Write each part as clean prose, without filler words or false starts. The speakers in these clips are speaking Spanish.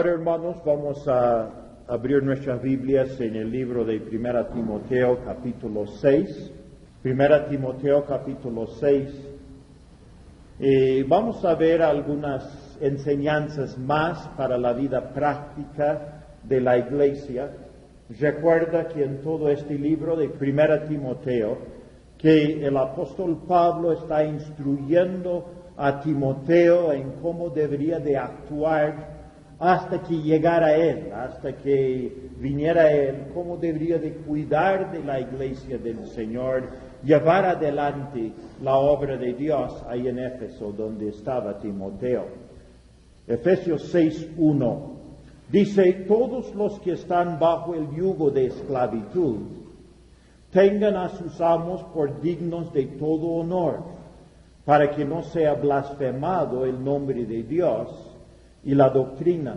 Ahora, hermanos, vamos a abrir nuestras Biblias en el libro de 1 Timoteo capítulo 6. 1 Timoteo capítulo 6. Vamos a ver algunas enseñanzas más para la vida práctica de la iglesia. Recuerda que en todo este libro de 1 Timoteo, que el apóstol Pablo está instruyendo a Timoteo en cómo debería de actuar hasta que llegara él, hasta que viniera él, cómo debería de cuidar de la iglesia del Señor, llevar adelante la obra de Dios ahí en Éfeso, donde estaba Timoteo. Efesios 6:1 dice: todos los que están bajo el yugo de esclavitud tengan a sus amos por dignos de todo honor, para que no sea blasfemado el nombre de Dios y la doctrina.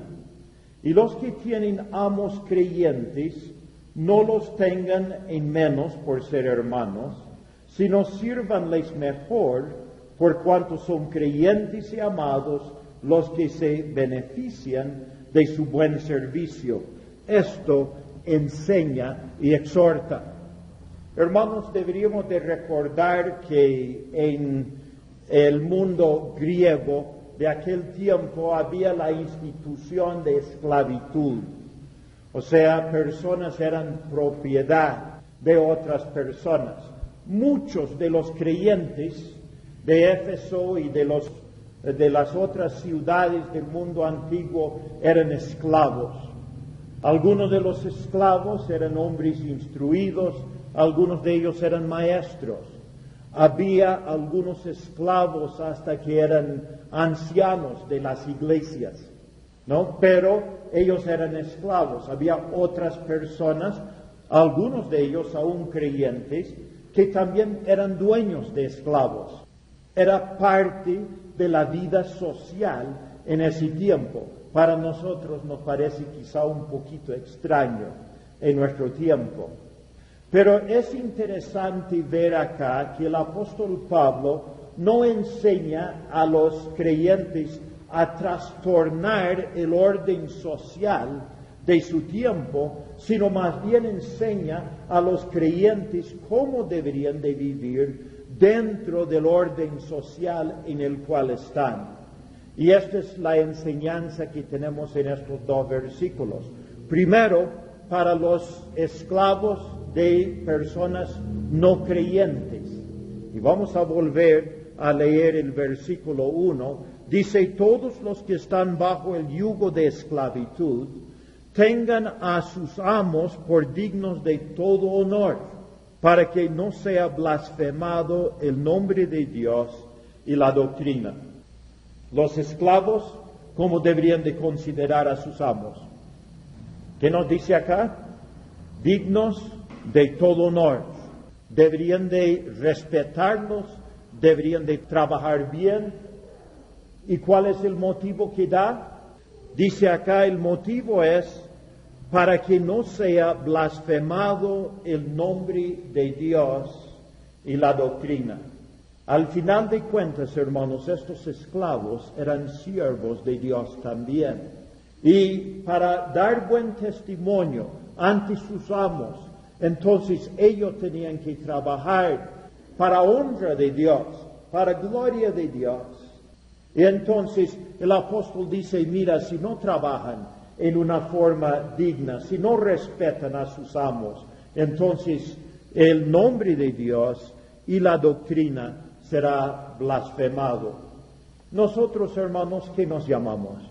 Y los que tienen amos creyentes, no los tengan en menos por ser hermanos, sino sírvanles mejor, por cuanto son creyentes y amados los que se benefician de su buen servicio. Esto enseña y exhorta. Hermanos, deberíamos de recordar que en el mundo griego de aquel tiempo había la institución de esclavitud. O sea, personas eran propiedad de otras personas. Muchos de los creyentes de Éfeso y de las otras ciudades del mundo antiguo eran esclavos. Algunos de los esclavos eran hombres instruidos, algunos de ellos eran maestros. Había algunos esclavos hasta que eran ancianos de las iglesias, ¿no? Pero ellos eran esclavos. Había otras personas, algunos de ellos aún creyentes, que también eran dueños de esclavos. Era parte de la vida social en ese tiempo. Para nosotros nos parece quizá un poquito extraño en nuestro tiempo. Pero es interesante ver acá que el apóstol Pablo no enseña a los creyentes a trastornar el orden social de su tiempo, sino más bien enseña a los creyentes cómo deberían de vivir dentro del orden social en el cual están. Y esta es la enseñanza que tenemos en estos dos versículos. Primero, para los esclavos de personas no creyentes. Y vamos a volver a leer el versículo 1. Dice: todos los que están bajo el yugo de esclavitud tengan a sus amos por dignos de todo honor, para que no sea blasfemado el nombre de Dios y la doctrina. Los esclavos, ¿cómo deberían de considerar a sus amos? ¿Qué nos dice acá? Dignos de todo honor. Deberían de respetarlos, deberían de trabajar bien. ¿Y cuál es el motivo que da? Dice acá, el motivo es para que no sea blasfemado el nombre de Dios y la doctrina. Al final de cuentas, hermanos, estos esclavos eran siervos de Dios también. Y para dar buen testimonio ante sus amos, entonces ellos tenían que trabajar para honra de Dios, para gloria de Dios. Y entonces el apóstol dice: mira, si no trabajan en una forma digna, si no respetan a sus amos, entonces el nombre de Dios y la doctrina será blasfemado. Nosotros, hermanos, ¿qué nos llamamos?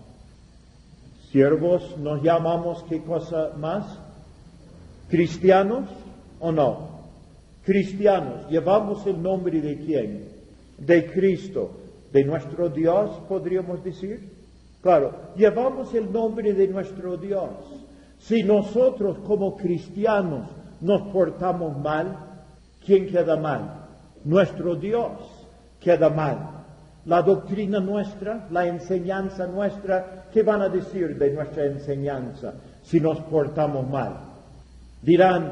¿Siervos nos llamamos? ¿Qué cosa más? ¿Cristianos o no? Cristianos. ¿Llevamos el nombre de quién? De Cristo, de nuestro Dios, podríamos decir. Claro, llevamos el nombre de nuestro Dios. Si nosotros como cristianos nos portamos mal, ¿quién queda mal? Nuestro Dios queda mal. La doctrina nuestra, la enseñanza nuestra, ¿qué van a decir de nuestra enseñanza si nos portamos mal? Dirán: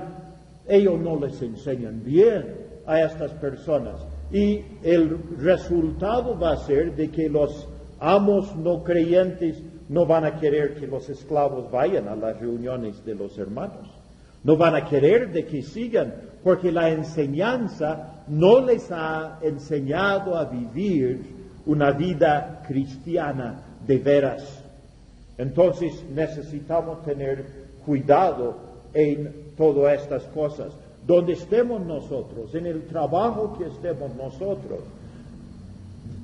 ellos no les enseñan bien a estas personas. Y el resultado va a ser de que los amos no creyentes no van a querer que los esclavos vayan a las reuniones de los hermanos. No van a querer de que sigan, porque la enseñanza no les ha enseñado a vivir una vida cristiana de veras. Entonces necesitamos tener cuidado en todas estas cosas. Donde estemos nosotros, en el trabajo que estemos nosotros,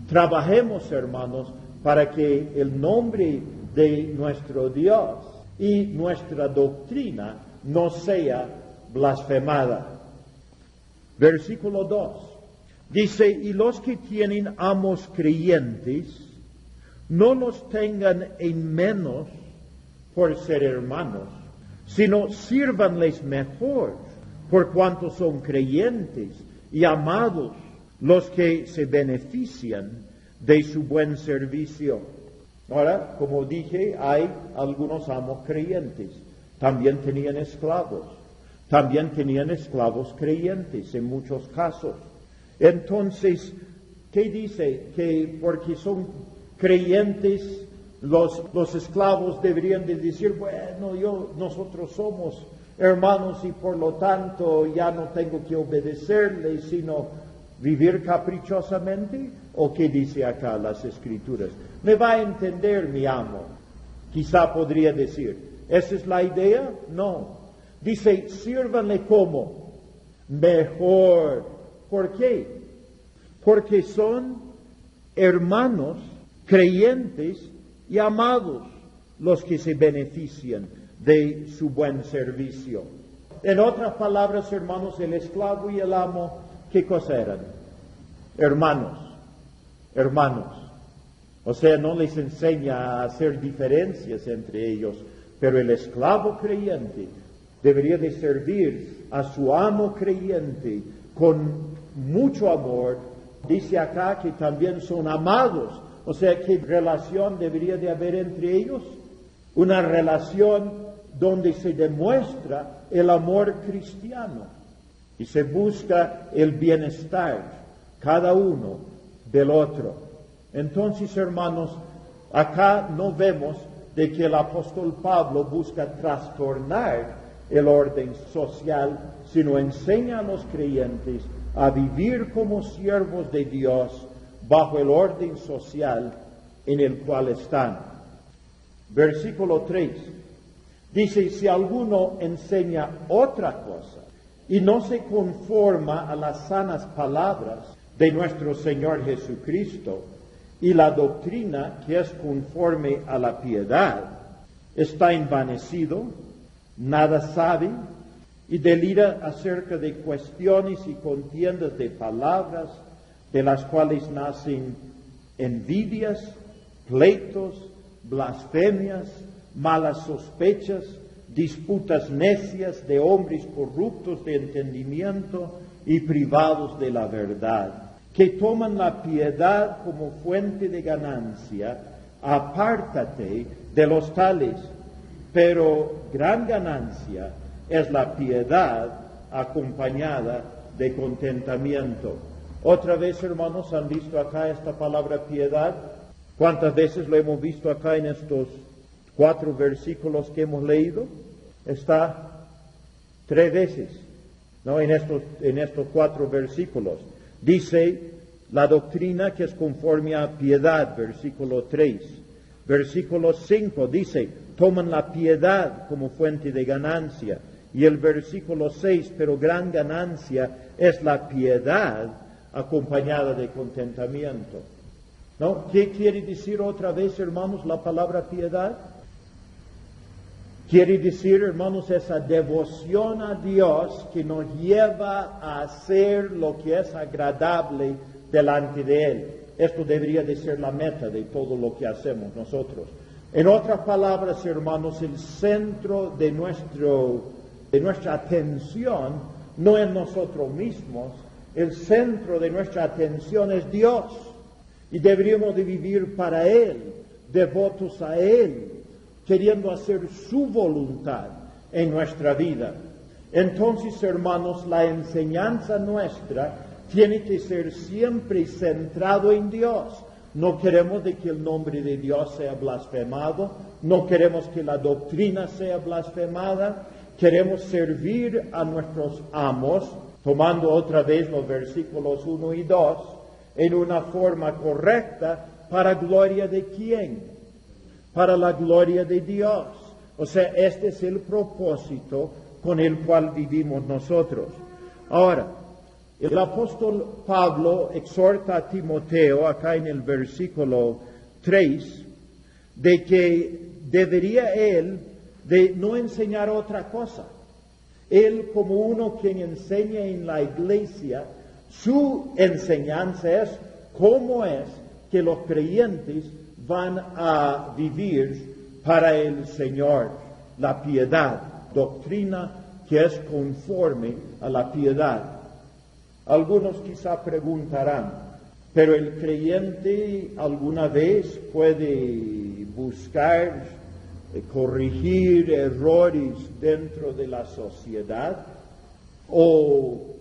trabajemos, hermanos, para que el nombre de nuestro Dios y nuestra doctrina no sea blasfemada. Versículo 2. Dice, y los que tienen amos creyentes, no los tengan en menos por ser hermanos, sino sírvanles mejor, por cuanto son creyentes y amados los que se benefician de su buen servicio. Ahora, como dije, hay algunos amos creyentes. También tenían esclavos. También tenían esclavos creyentes en muchos casos. Entonces, ¿qué dice? Que porque son creyentes, los esclavos deberían de decir, bueno, nosotros somos hermanos y por lo tanto ya no tengo que obedecerles, sino vivir caprichosamente. ¿O qué dice acá las Escrituras? ¿Me va a entender mi amo? Quizá podría decir, ¿esa es la idea? No. Dice, sírvanle como mejor. ¿Por qué? Porque son hermanos creyentes y amados los que se benefician de su buen servicio. En otras palabras, hermanos, el esclavo y el amo, ¿qué cosa eran? Hermanos. O sea, no les enseña a hacer diferencias entre ellos, pero el esclavo creyente debería de servir a su amo creyente con mucho amor. Dice acá que también son amados. O sea, ¿qué relación debería de haber entre ellos? Una relación donde se demuestra el amor cristiano y se busca el bienestar cada uno del otro. Entonces, hermanos, acá no vemos de que el apóstol Pablo busca trastornar el orden social, sino enseña a los creyentes a vivir como siervos de Dios bajo el orden social en el cual están. Versículo 3. Dice, si alguno enseña otra cosa y no se conforma a las sanas palabras de nuestro Señor Jesucristo y la doctrina que es conforme a la piedad, está envanecido, nada sabe y delira acerca de cuestiones y contiendas de palabras, de las cuales nacen envidias, pleitos, blasfemias, malas sospechas, disputas necias de hombres corruptos de entendimiento y privados de la verdad, que toman la piedad como fuente de ganancia. Apártate de los tales, pero gran ganancia es la piedad acompañada de contentamiento. Otra vez, hermanos, ¿han visto acá esta palabra piedad? ¿Cuántas veces lo hemos visto acá en estos 4 versículos que hemos leído? Está 3 veces, ¿no? En estos 4 versículos. Dice la doctrina que es conforme a piedad, versículo 3. Versículo 5 dice, toman la piedad como fuente de ganancia. Y el versículo 6, pero gran ganancia es la piedad acompañada de contentamiento. ¿No? ¿Qué quiere decir otra vez, hermanos, la palabra piedad? Quiere decir, hermanos, esa devoción a Dios que nos lleva a hacer lo que es agradable delante de Él. Esto debería de ser la meta de todo lo que hacemos nosotros. En otras palabras, hermanos, el centro de nuestra atención no es nosotros mismos. El centro de nuestra atención es Dios. Y deberíamos de vivir para Él, devotos a Él, queriendo hacer su voluntad en nuestra vida. Entonces, hermanos, la enseñanza nuestra tiene que ser siempre centrado en Dios, no queremos de que el nombre de Dios sea blasfemado, no queremos que la doctrina sea blasfemada, queremos servir a nuestros amos, tomando otra vez los versículos 1 y 2, en una forma correcta, ¿para gloria de quién? Para la gloria de Dios. O sea, este es el propósito con el cual vivimos nosotros. Ahora, el apóstol Pablo exhorta a Timoteo, acá en el versículo 3, de que debería él de no enseñar otra cosa. Él, como uno quien enseña en la iglesia, su enseñanza es cómo es que los creyentes van a vivir para el Señor, la piedad, doctrina que es conforme a la piedad. Algunos quizá preguntarán, ¿pero el creyente alguna vez puede buscar corregir errores dentro de la sociedad? ¿O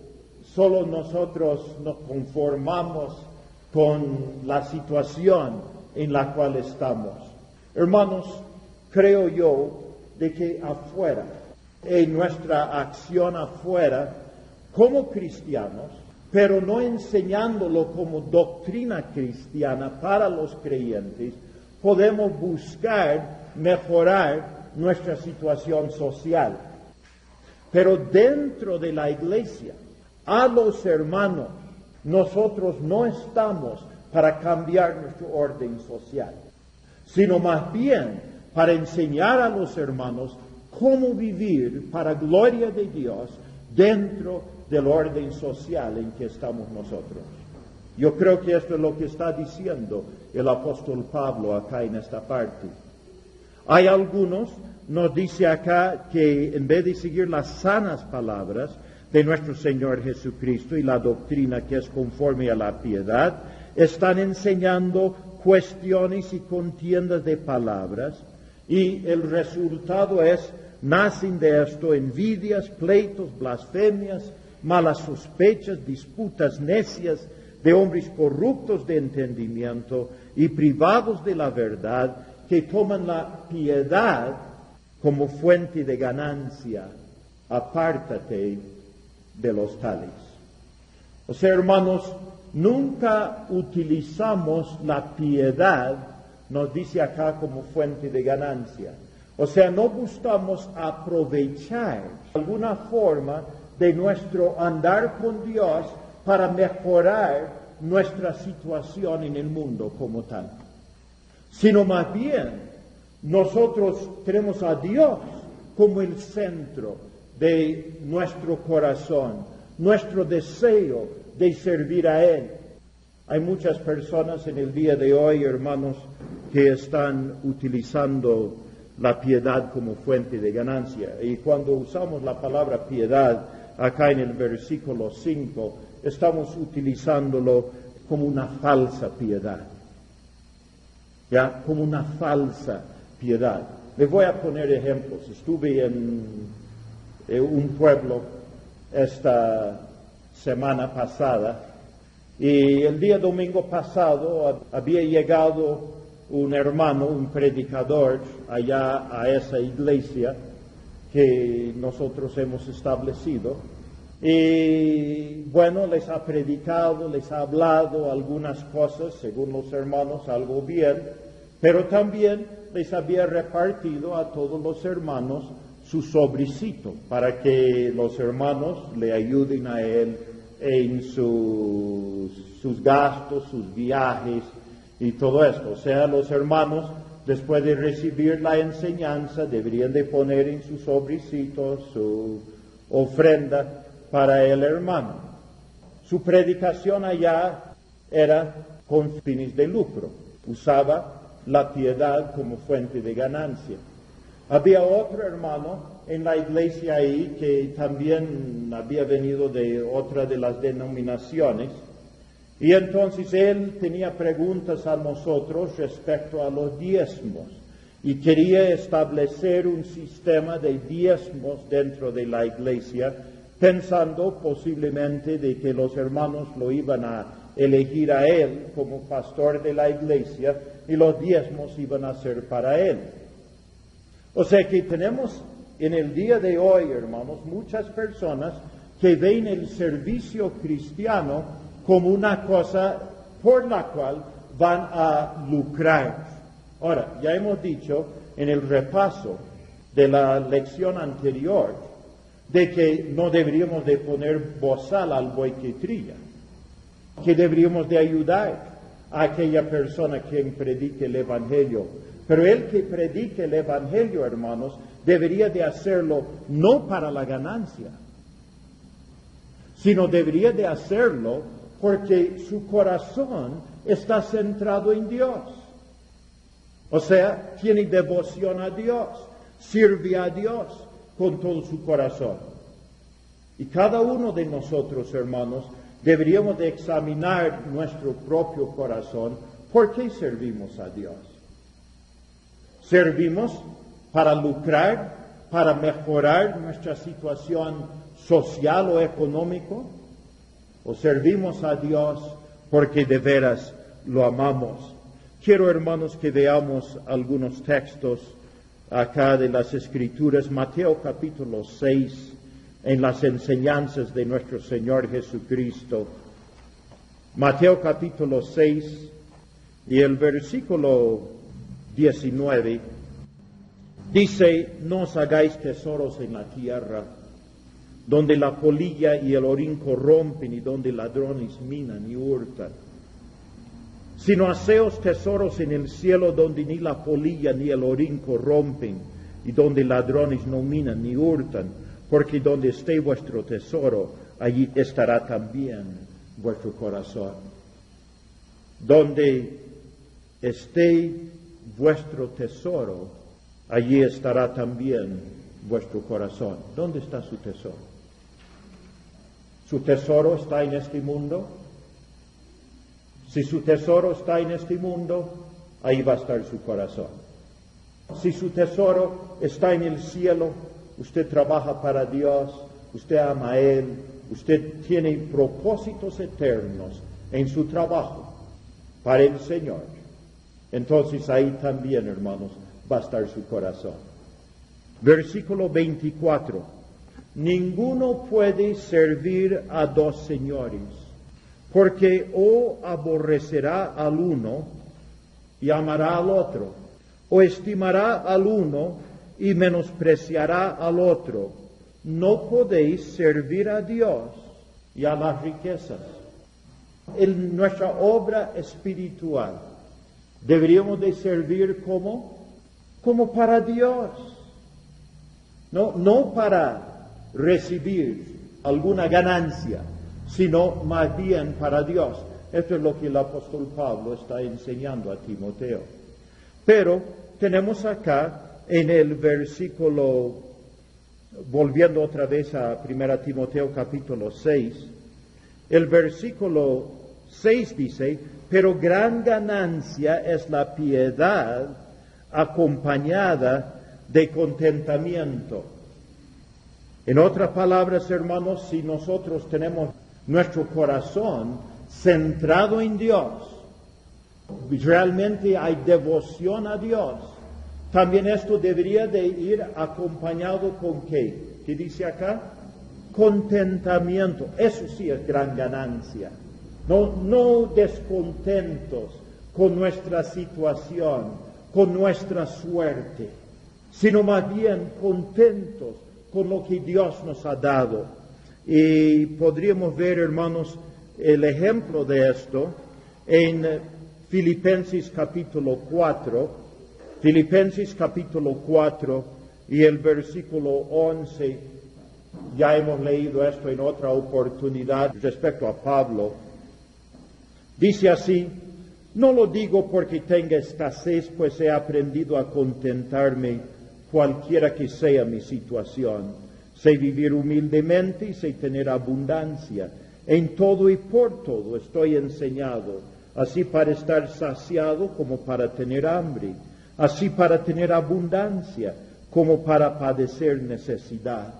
solo nosotros nos conformamos con la situación en la cual estamos? Hermanos, creo yo de que afuera, en nuestra acción afuera, como cristianos, pero no enseñándolo como doctrina cristiana para los creyentes, podemos buscar mejorar nuestra situación social. Pero dentro de la iglesia, a los hermanos, nosotros no estamos para cambiar nuestro orden social, sino más bien para enseñar a los hermanos cómo vivir para gloria de Dios dentro del orden social en que estamos nosotros. Yo creo que esto es lo que está diciendo el apóstol Pablo acá en esta parte. Hay algunos, nos dice acá, que en vez de seguir las sanas palabras de nuestro Señor Jesucristo y la doctrina que es conforme a la piedad, están enseñando cuestiones y contiendas de palabras, y el resultado es, nacen de esto envidias, pleitos, blasfemias, malas sospechas, disputas necias de hombres corruptos de entendimiento y privados de la verdad, que toman la piedad como fuente de ganancia. Apártate de los tales. O sea, hermanos, nunca utilizamos la piedad, nos dice acá, como fuente de ganancia. O sea, no buscamos aprovechar de alguna forma de nuestro andar con Dios para mejorar nuestra situación en el mundo como tal, sino más bien nosotros tenemos a Dios como el centro de nuestro corazón, nuestro deseo de servir a Él. Hay muchas personas en el día de hoy, hermanos, que están utilizando la piedad como fuente de ganancia. Y cuando usamos la palabra piedad, acá en el versículo 5, estamos utilizándolo como una falsa piedad. ¿Ya? Como una falsa piedad. Les voy a poner ejemplos. Estuve en un pueblo esta semana pasada, y el día domingo pasado había llegado un hermano, un predicador, allá a esa iglesia que nosotros hemos establecido. Y bueno, les ha predicado, les ha hablado algunas cosas, según los hermanos, algo bien, pero también les había repartido a todos los hermanos su sobrecito para que los hermanos le ayuden a él en sus gastos, sus viajes y todo esto. O sea, los hermanos, después de recibir la enseñanza, deberían de poner en su sobrecito su ofrenda para el hermano. Su predicación allá era con fines de lucro. Usaba la piedad como fuente de ganancia. Había otro hermano en la iglesia ahí que también había venido de otra de las denominaciones, y entonces él tenía preguntas a nosotros respecto a los diezmos y quería establecer un sistema de diezmos dentro de la iglesia, pensando posiblemente de que los hermanos lo iban a elegir a él como pastor de la iglesia y los diezmos iban a ser para él. O sea que tenemos en el día de hoy, hermanos, muchas personas que ven el servicio cristiano como una cosa por la cual van a lucrar. Ahora, ya hemos dicho en el repaso de la lección anterior de que no deberíamos de poner bozal al buey que trilla, que deberíamos de ayudar a aquella persona que predique el Evangelio. Pero el que predique el Evangelio, hermanos, debería de hacerlo no para la ganancia, sino debería de hacerlo porque su corazón está centrado en Dios. O sea, tiene devoción a Dios, sirve a Dios con todo su corazón. Y cada uno de nosotros, hermanos, deberíamos de examinar nuestro propio corazón. ¿Por qué servimos a Dios? ¿Servimos para lucrar, para mejorar nuestra situación social o económica? ¿O servimos a Dios porque de veras lo amamos? Quiero, hermanos, que veamos algunos textos acá de las Escrituras. Mateo capítulo 6, en las enseñanzas de nuestro Señor Jesucristo. Mateo capítulo 6 y el versículo 19 dice: no os hagáis tesoros en la tierra, donde la polilla y el orín corrompen y donde ladrones minan y hurtan, sino haceos tesoros en el cielo, donde ni la polilla ni el orín corrompen y donde ladrones no minan ni hurtan, porque donde esté vuestro tesoro, allí estará también vuestro corazón. Donde esté vuestro tesoro, allí estará también vuestro corazón. ¿Dónde está su tesoro? ¿Su tesoro está en este mundo? Si su tesoro está en este mundo, ahí va a estar su corazón. Si su tesoro está en el cielo, usted trabaja para Dios, usted ama a Él, usted tiene propósitos eternos en su trabajo para el Señor. Entonces ahí también, hermanos, va a estar su corazón. Versículo 24. Ninguno puede servir a dos señores, porque o aborrecerá al uno y amará al otro, o estimará al uno y menospreciará al otro. No podéis servir a Dios y a las riquezas. En nuestra obra espiritual deberíamos de servir como para Dios, no para recibir alguna ganancia, sino más bien para Dios. Esto es lo que el apóstol Pablo está enseñando a Timoteo. Pero tenemos acá en el versículo, volviendo otra vez a 1 Timoteo capítulo 6, el versículo 6 dice: pero gran ganancia es la piedad acompañada de contentamiento. En otras palabras, hermanos, si nosotros tenemos nuestro corazón centrado en Dios, realmente hay devoción a Dios, también esto debería de ir acompañado con ¿qué? ¿Qué dice acá? Contentamiento. Eso sí es gran ganancia. No descontentos con nuestra situación, con nuestra suerte, sino más bien contentos con lo que Dios nos ha dado. Y podríamos ver, hermanos, el ejemplo de esto en Filipenses capítulo 4, Filipenses capítulo 4 y el versículo 11. Ya hemos leído esto en otra oportunidad respecto a Pablo. Dice así: no lo digo porque tenga escasez, pues he aprendido a contentarme cualquiera que sea mi situación. Sé vivir humildemente y sé tener abundancia. En todo y por todo estoy enseñado, así para estar saciado como para tener hambre, así para tener abundancia como para padecer necesidad.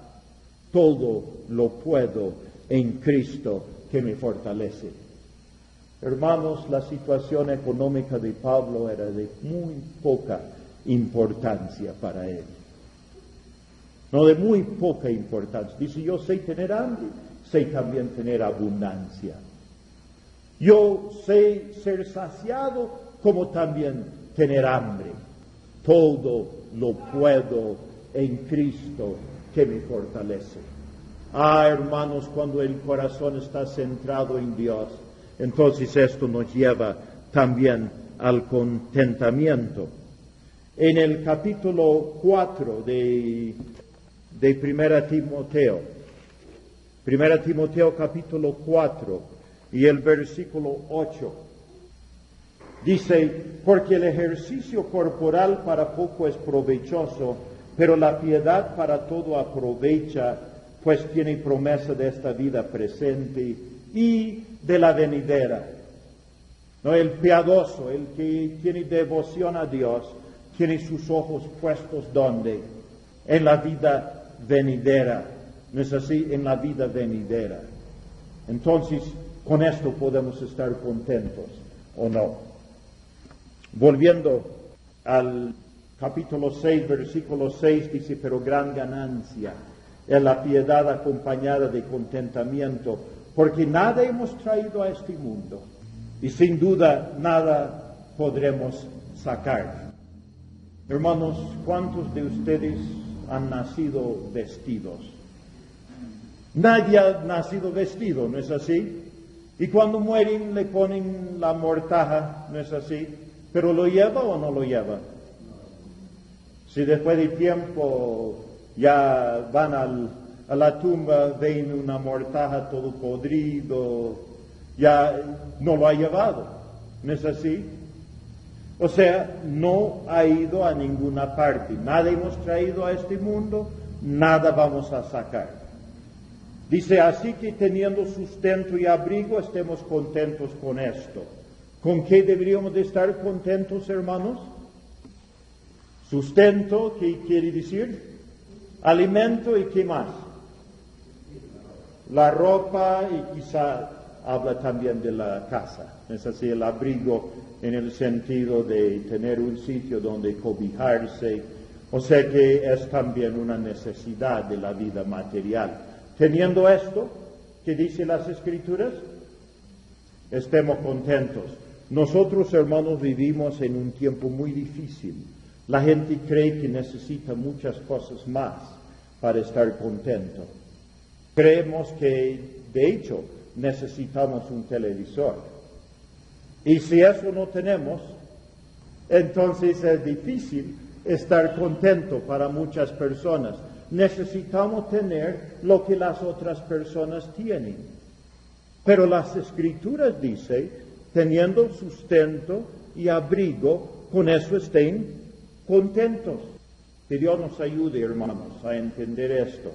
Todo lo puedo en Cristo que me fortalece. Hermanos, la situación económica de Pablo era de muy poca importancia para él. No, de muy poca importancia. Dice, yo sé tener hambre, sé también tener abundancia. Yo sé ser saciado como también tener hambre. Todo lo puedo en Cristo que me fortalece. Hermanos, cuando el corazón está centrado en Dios, entonces esto nos lleva también al contentamiento. En el capítulo 4 de 1 Timoteo, 1 Timoteo capítulo 4 y el versículo 8, dice, porque el ejercicio corporal para poco es provechoso, pero la piedad para todo aprovecha, pues tiene promesa de esta vida presente y de la venidera. ¿No? El piadoso, el que tiene devoción a Dios, tiene sus ojos puestos ¿dónde? En la vida venidera. ¿No es así? En la vida venidera. Entonces, con esto podemos estar contentos, ¿o no? Volviendo al capítulo 6, versículo 6, dice, pero gran ganancia es la piedad acompañada de contentamiento, porque nada hemos traído a este mundo, y sin duda nada podremos sacar. Hermanos, ¿cuántos de ustedes han nacido vestidos? Nadie ha nacido vestido, ¿no es así? Y cuando mueren le ponen la mortaja, ¿no es así? ¿Pero lo lleva o no lo lleva? Si después de tiempo ya van a la tumba, ven una mortaja todo podrido, ya no lo ha llevado, ¿no es así? O sea, no ha ido a ninguna parte, nada hemos traído a este mundo, nada vamos a sacar. Dice, así que teniendo sustento y abrigo, estemos contentos con esto. ¿Con qué deberíamos de estar contentos, hermanos? Sustento, ¿qué quiere decir? Alimento y ¿qué más? La ropa y quizá habla también de la casa. Es así, el abrigo en el sentido de tener un sitio donde cobijarse. O sea que es también una necesidad de la vida material. Teniendo esto, ¿qué dicen las Escrituras? Estemos contentos. Nosotros, hermanos, vivimos en un tiempo muy difícil. La gente cree que necesita muchas cosas más para estar contento. Creemos que, de hecho, necesitamos un televisor. Y si eso no tenemos, entonces es difícil estar contento para muchas personas. Necesitamos tener lo que las otras personas tienen. Pero las Escrituras dicen, teniendo sustento y abrigo, con eso estén contentos. Que Dios nos ayude, hermanos, a entender esto.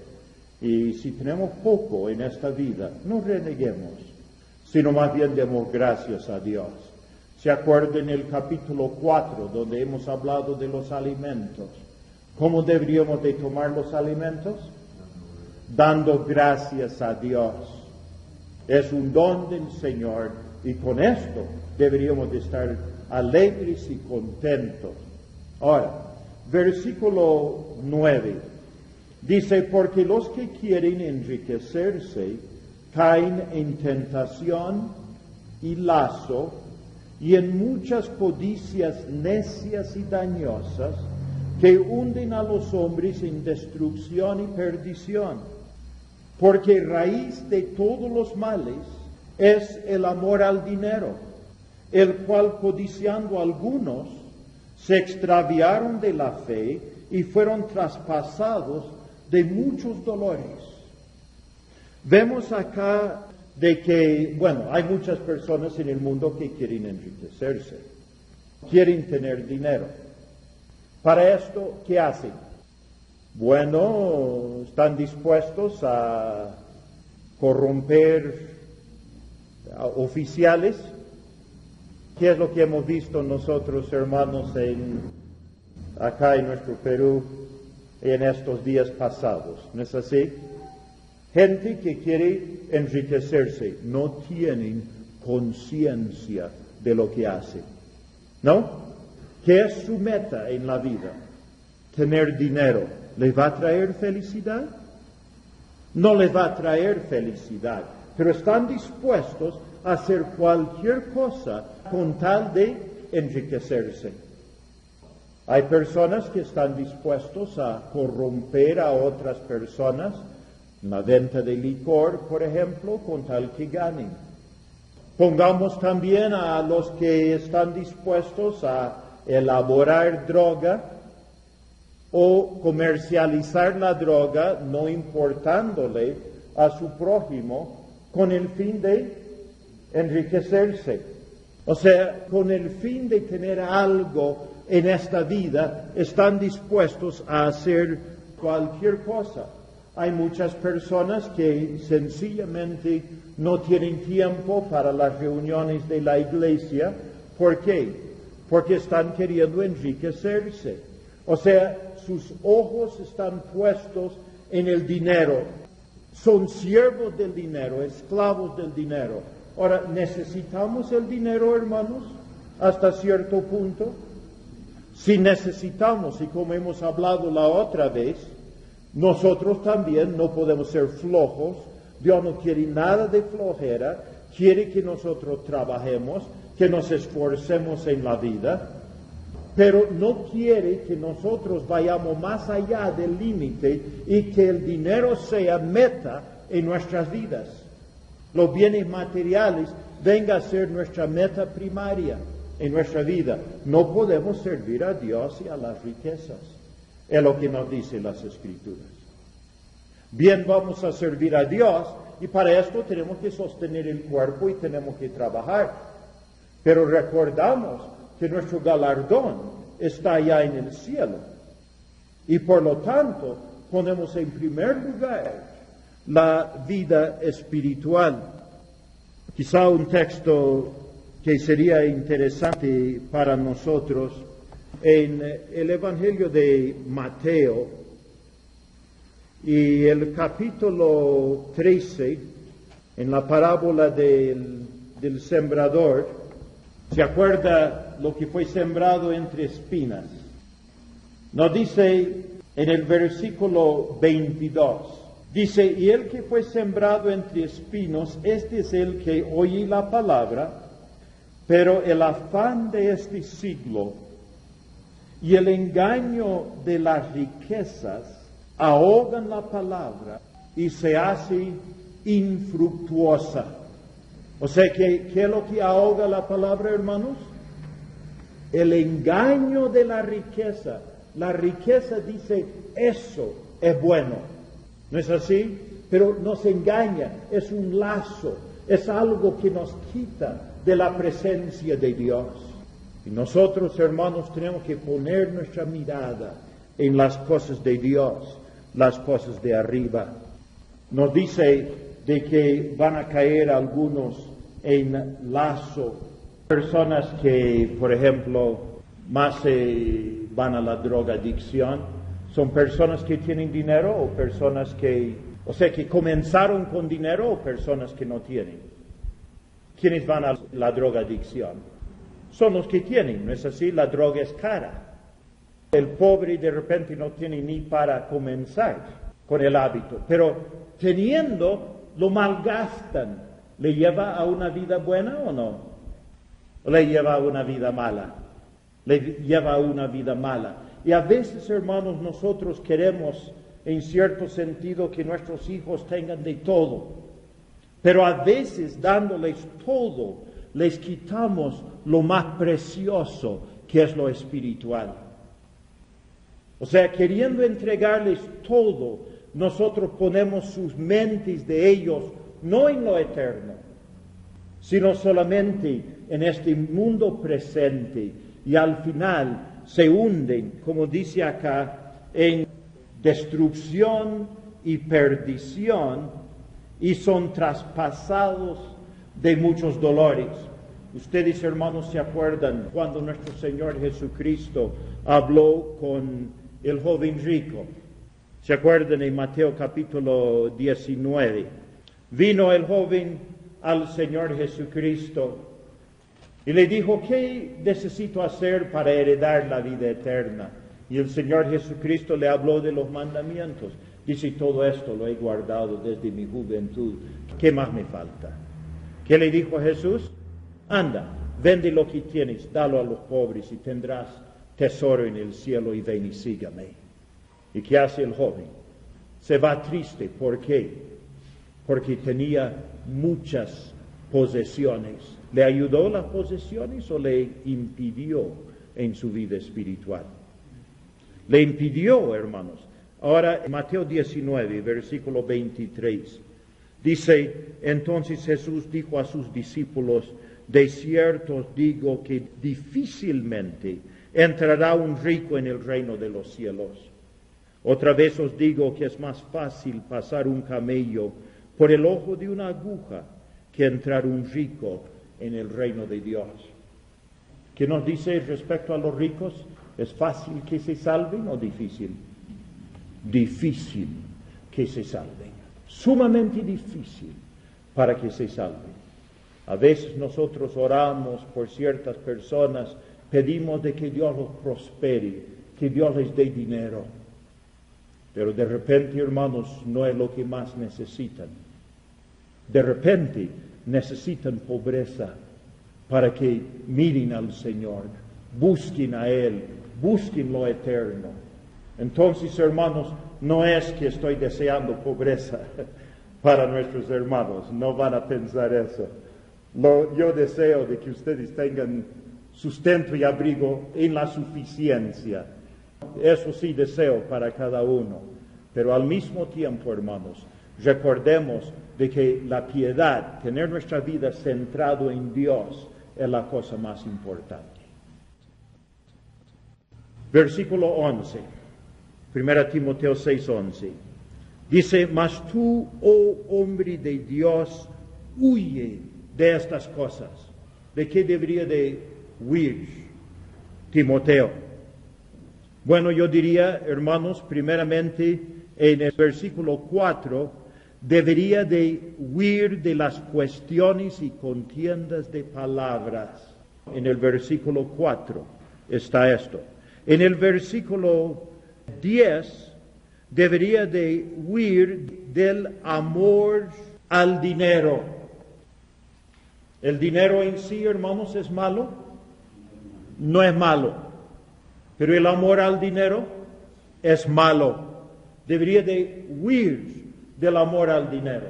Y si tenemos poco en esta vida, no reneguemos, sino más bien demos gracias a Dios. ¿Se acuerdan en el capítulo 4, donde hemos hablado de los alimentos? ¿Cómo deberíamos de tomar los alimentos? Dando gracias a Dios. Es un don del Señor y con esto deberíamos de estar alegres y contentos. Ahora, versículo 9 dice, porque los que quieren enriquecerse caen en tentación y lazo y en muchas codicias necias y dañosas que hunden a los hombres en destrucción y perdición, porque raíz de todos los males es el amor al dinero, el cual codiciando algunos se extraviaron de la fe y fueron traspasados de muchos dolores. Vemos acá de que, hay muchas personas en el mundo que quieren enriquecerse, quieren tener dinero. Para esto, ¿qué hacen? Están dispuestos a corromper a oficiales. ¿Qué es lo que hemos visto nosotros, hermanos, acá en nuestro Perú en estos días pasados? ¿No es así? Gente que quiere enriquecerse, no tienen conciencia de lo que hace. ¿No? ¿Qué es su meta en la vida? Tener dinero. ¿Les va a traer felicidad? No les va a traer felicidad, pero están dispuestos a hacer cualquier cosa con tal de enriquecerse. Hay personas que están dispuestos a corromper a otras personas, en la venta de licor, por ejemplo, con tal que ganen. Pongamos también a los que están dispuestos a elaborar droga o comercializar la droga, no importándole a su prójimo, con el fin de enriquecerse. O sea, con el fin de tener algo en esta vida, están dispuestos a hacer cualquier cosa. Hay muchas personas que sencillamente no tienen tiempo para las reuniones de la iglesia. ¿Por qué? Porque están queriendo enriquecerse. O sea, sus ojos están puestos en el dinero. Son siervos del dinero, esclavos del dinero. Ahora, ¿necesitamos el dinero, hermanos? Hasta cierto punto. Si necesitamos, y como hemos hablado la otra vez, nosotros también no podemos ser flojos. Dios no quiere nada de flojera, quiere que nosotros trabajemos, que nos esforcemos en la vida, pero no quiere que nosotros vayamos más allá del límite y que el dinero sea meta en nuestras vidas. Los bienes materiales vengan a ser nuestra meta primaria en nuestra vida. No podemos servir a Dios y a las riquezas. Es lo que nos dicen las Escrituras. Bien, vamos a servir a Dios y para esto tenemos que sostener el cuerpo y tenemos que trabajar. Pero recordamos que nuestro galardón está allá en el cielo. Y por lo tanto, ponemos en primer lugar la vida espiritual. Quizá un texto que sería interesante para nosotros en el Evangelio de Mateo y el capítulo 13, en la parábola del sembrador. ¿Se acuerda lo que fue sembrado entre espinas? Nos dice en el versículo 22, dice, y el que fue sembrado entre espinos, este es el que oye la palabra, pero el afán de este siglo y el engaño de las riquezas ahogan la palabra y se hace infructuosa. O sea, ¿qué es lo que ahoga la palabra, hermanos? El engaño de la riqueza. La riqueza dice, eso es bueno. ¿No es así? Pero nos engaña, es un lazo, es algo que nos quita de la presencia de Dios. Y nosotros, hermanos, tenemos que poner nuestra mirada en las cosas de Dios, las cosas de arriba. Nos dice de que van a caer algunos en lazo, personas que, por ejemplo, más van a la drogadicción. Son personas que tienen dinero o personas que, o sea, que comenzaron con dinero o personas que no tienen. ¿Quiénes van a la drogadicción? Son los que tienen, ¿no es así? La droga es cara. El pobre de repente no tiene ni para comenzar con el hábito, pero teniendo lo malgastan. ¿Le lleva a una vida buena o no? ¿O le lleva a una vida mala? Le lleva a una vida mala. Y a veces, hermanos, nosotros queremos, en cierto sentido, que nuestros hijos tengan de todo. Pero a veces, dándoles todo, les quitamos lo más precioso, que es lo espiritual. O sea, queriendo entregarles todo, nosotros ponemos sus mentes de ellos, no en lo eterno, sino solamente en este mundo presente. Y al final se hunden, como dice acá, en destrucción y perdición, y son traspasados de muchos dolores. Ustedes, hermanos, se acuerdan cuando nuestro Señor Jesucristo habló con el joven rico. ¿Se acuerdan en Mateo capítulo 19? Vino el joven al Señor Jesucristo y le dijo, ¿qué necesito hacer para heredar la vida eterna? Y el Señor Jesucristo le habló de los mandamientos. Dice, todo esto lo he guardado desde mi juventud. ¿Qué más me falta? ¿Qué le dijo Jesús? Anda, vende lo que tienes, dalo a los pobres y tendrás tesoro en el cielo y ven y sígame. ¿Y qué hace el joven? Se va triste. ¿Por qué? Porque tenía muchas posesiones. ¿Le ayudó las posesiones o le impidió en su vida espiritual? Le impidió, hermanos. Ahora, Mateo 19, versículo 23, dice, entonces Jesús dijo a sus discípulos, de cierto os digo que difícilmente entrará un rico en el reino de los cielos. Otra vez os digo que es más fácil pasar un camello por el ojo de una aguja que entrar un rico en el reino de Dios. ¿Qué nos dice respecto a los ricos? ¿Es fácil que se salven o difícil? Difícil que se salven. Sumamente difícil para que se salven. A veces nosotros oramos por ciertas personas, pedimos de que Dios los prospere, que Dios les dé dinero. Pero de repente, hermanos, no es lo que más necesitan. De repente necesitan pobreza para que miren al Señor, busquen a Él, busquen lo eterno. Entonces, hermanos, no es que estoy deseando pobreza para nuestros hermanos, no van a pensar eso. Yo deseo de que ustedes tengan sustento y abrigo en la suficiencia. Eso sí deseo para cada uno. Pero al mismo tiempo, hermanos, recordemos de que la piedad, tener nuestra vida centrado en Dios, es la cosa más importante. Versículo 11, 1 Timoteo 6:11. Dice, mas tú, oh hombre de Dios, huye de estas cosas. ¿De qué debería de huir Timoteo? Bueno, yo diría, hermanos, primeramente en el versículo 4, debería de huir de las cuestiones y contiendas de palabras. En el versículo 4 está esto. En el versículo 10, debería de huir del amor al dinero. ¿El dinero en sí, hermanos, es malo? No es malo. Pero el amor al dinero es malo. Debería de huir del amor al dinero.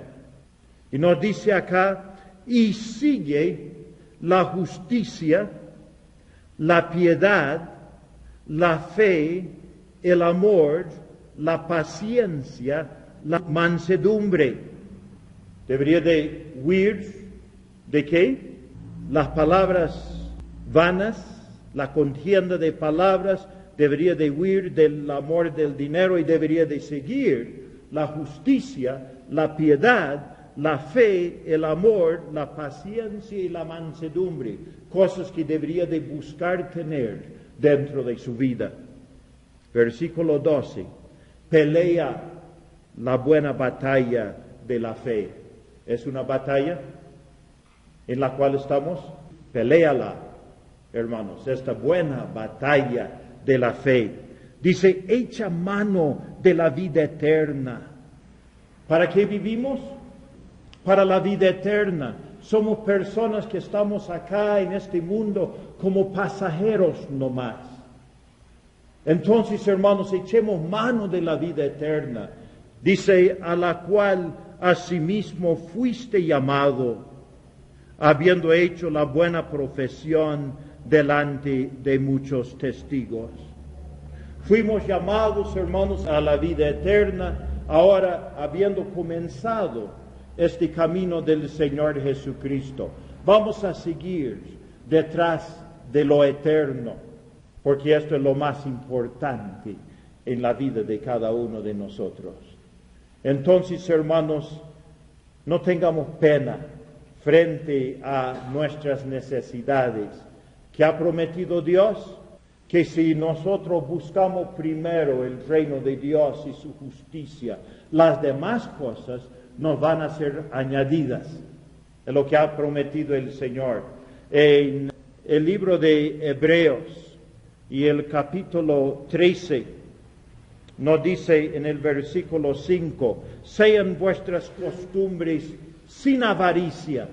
Y nos dice acá, y sigue la justicia, la piedad, la fe, el amor, la paciencia, la mansedumbre. Debería de huir ¿de qué? Las palabras vanas, la contienda de palabras, debería de huir del amor del dinero y debería de seguir la justicia, la piedad, la fe, el amor, la paciencia y la mansedumbre, cosas que debería de buscar tener dentro de su vida. Versículo 12, pelea la buena batalla de la fe. ¿Es una batalla en la cual estamos? Peléala, hermanos, esta buena batalla de la fe. Dice, echa mano de la vida eterna. ¿Para qué vivimos? Para la vida eterna. Somos personas que estamos acá en este mundo como pasajeros nomás. Entonces, hermanos, echemos mano de la vida eterna. Dice, a la cual asimismo fuiste llamado, habiendo hecho la buena profesión delante de muchos testigos. Fuimos llamados, hermanos, a la vida eterna, ahora habiendo comenzado este camino del Señor Jesucristo. Vamos a seguir detrás de lo eterno, porque esto es lo más importante en la vida de cada uno de nosotros. Entonces, hermanos, no tengamos pena frente a nuestras necesidades. ¿Qué ha prometido Dios? Que si nosotros buscamos primero el reino de Dios y su justicia, las demás cosas nos van a ser añadidas. Es lo que ha prometido el Señor. En el libro de Hebreos y el capítulo 13 nos dice en el versículo 5, sean vuestras costumbres sin avaricia,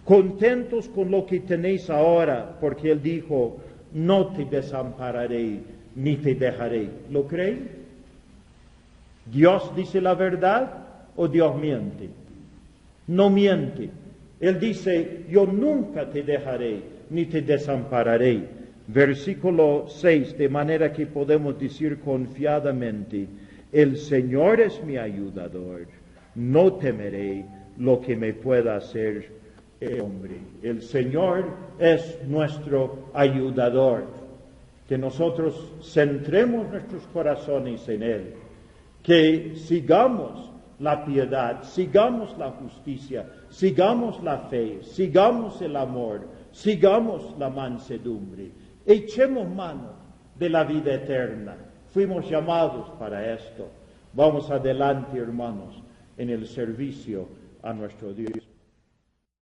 contentos con lo que tenéis ahora, porque Él dijo, no te desampararé ni te dejaré. ¿Lo creen? ¿Dios dice la verdad o Dios miente? No miente. Él dice, yo nunca te dejaré ni te desampararé. Versículo 6, de manera que podemos decir confiadamente, el Señor es mi ayudador, no temeré lo que me pueda hacer el hombre. El Señor es nuestro ayudador. Que nosotros centremos nuestros corazones en Él, que sigamos la piedad, sigamos la justicia, sigamos la fe, sigamos el amor, sigamos la mansedumbre. Echemos mano de la vida eterna. Fuimos llamados para esto. Vamos adelante, hermanos, en el servicio a nuestro Dios.